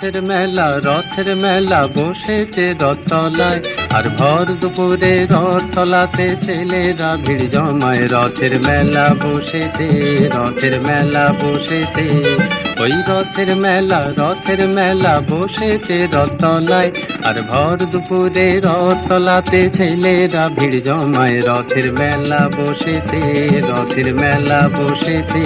রথের মেলা বসেছে রথতলায়, আর ভর দুপুরে রথতলাতে ছেলেরা ভিড় জমায়। রথের মেলা বসেছে, রথের মেলা বসেছে, ওই রথের মেলা বসেছে রথতলায়, আর ভর দুপুরে রথতলাতে ছেলেরা ভিড় জমায়। রথের মেলা বসেছে, রথের মেলা বসেছে।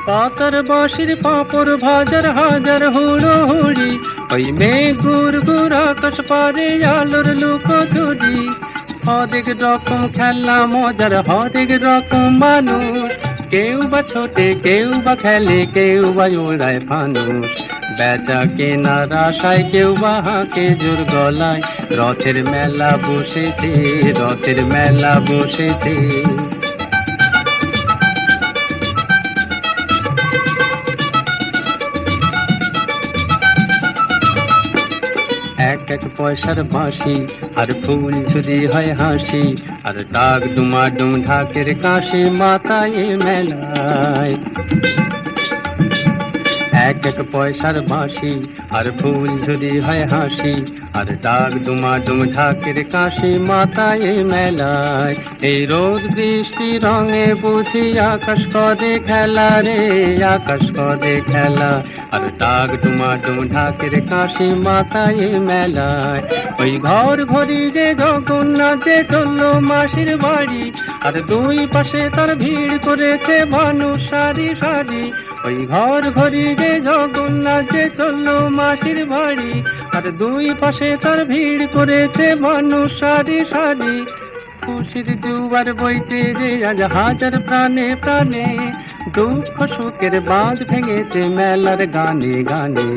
পাতার বাঁশির পাঁপড় ভাজার হাজার হুড়োহুড়ি, ওই মেঘ গুড় গুড় আকাশ পারে আলোর লুকোচুরি। হরেক রকম খেলা মজার, হরেক রকম মানুষ, কেউ বা ছোটে, কেউ বা খেলে, কেউ বা ওড়ায় ফানুষ। বেচা কেনার আশায় কেউ বা হাঁকে জোর গলায়। রথের মেলা বসেছে, রথের মেলা বসেছে। এক এক পয়সার বাঁশি, আর ফুল ঝুরি হয় হাসি, আর ডাক ডুমাডুম ঢাকের কাশি মাথায় মেলায়। এক এক পয়সার বাঁশি, আর ফুল ঝুরি হয় হাসি, আর ডাক ডুমাডুম ঢাকের কাশি মাথায় মেলায়। এই রোদ বৃষ্টি রঙে বুঝি আকাশ করে খেলা রে, আকাশ করে খেলা, আর ডাক ডুমাডুম ঢাকের কাশি মাথায় মেলায়। ওই ঘর ঘড়ি যে জগন্নাথে চললো মাসির বাড়ি, আর দুই পাশে তার ভিড় করেছে মানুষ সারি সারি। ওই ঘর ঘড়ি যে জগন্নাথে চললো মাসির বাড়ি, আর দুই পাশে তার ভিড় করেছে মানুষ সারি সারি। খুশির জুয়ার বইতে যে আজ হাজার প্রাণে প্রাণে, দুঃখ সুখের বাঁধ ভেঙেছে মেলার গানে গানে।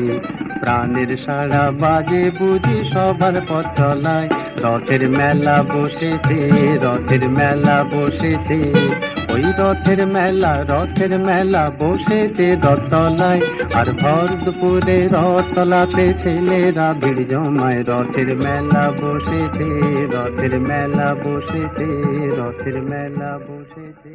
প্রাণের সারা বাজে বুঝি সবার পথ চলায়। রথের মেলা বসেছে, রথের মেলা বসেছে, ওই রথের মেলা বসেছে রথতলায়, আর ভর দুপুরে রথতলাতে ছেলেরা ভিড় জমায়। রথের মেলা বসেছে, রথের মেলা বসেছে, রথের মেলা বসেছে।